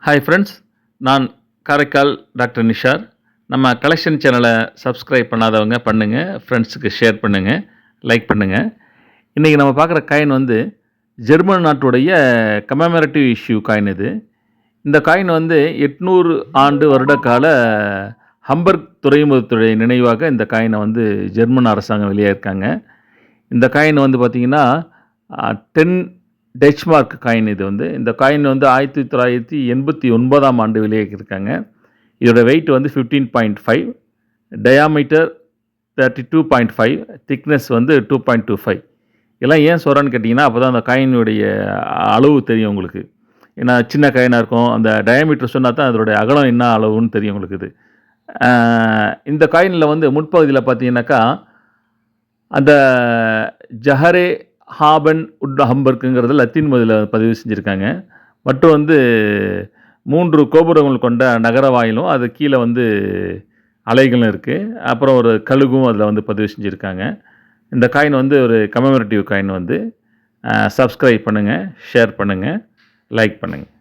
Hi friends, நான் Karaikal doctor Nishar. நம்ம collection சேனலை சப்ஸ்கிரைப் பண்ணாதவங்க பண்ணுங்கள், ஃப்ரெண்ட்ஸுக்கு ஷேர் பண்ணுங்கள், லைக் பண்ணுங்கள். இன்றைக்கி நம்ம பார்க்குற காயின் வந்து ஜெர்மன் நாட்டுடைய கமெமரேட்டிவ் இஷ்யூ காயின் இது. இந்த காயின் வந்து 800 ஆண்டு வருட கால ஹம்பர்க் துறைமுகத்துடைய நினைவாக இந்த காயினை வந்து ஜெர்மன் அரசாங்கம் வெளியாயிருக்காங்க. இந்த காயின் வந்து பார்த்திங்கன்னா 10 டெச்மார்க் காயின் இது வந்து. இந்த காயின் வந்து 1989ஆம் ஆண்டு வெளியாகியிருக்காங்க. இதோட வெயிட் வந்து 15.5, டயாமீட்டர் 32.5, திக்னஸ் வந்து 2.25. இதெல்லாம் ஏன் சொல்கிறேன்னு கேட்டிங்கன்னா, அப்போ தான் அந்த காயினுடைய அளவு தெரியும் உங்களுக்கு. ஏன்னா சின்ன காயினாக இருக்கும், அந்த டயாமீட்டர் சொன்னால் தான் அதோடைய அகலம் என்ன அளவுன்னு தெரியும் உங்களுக்கு இது. இந்த காயினில் வந்து முன்பகுதியில் பார்த்தீங்கன்னாக்கா, அந்த ஜஹரே ஹாபன் உட் ஹம்பர்க்குங்கிறது லத்தீன் மொழியில் பதிவு செஞ்சுருக்காங்க. மற்றும் வந்து 3 கோபுரங்கள் கொண்ட நகர வாயிலும் அது கீழே வந்து அலைகளும் இருக்குது. அப்புறம் ஒரு கழுகும் அதில் வந்து பதிவு செஞ்சுருக்காங்க. இந்த காயின் வந்து ஒரு கமெமரேட்டிவ் காயின் வந்து. சப்ஸ்கிரைப் பண்ணுங்கள், ஷேர் பண்ணுங்கள், லைக் பண்ணுங்கள்.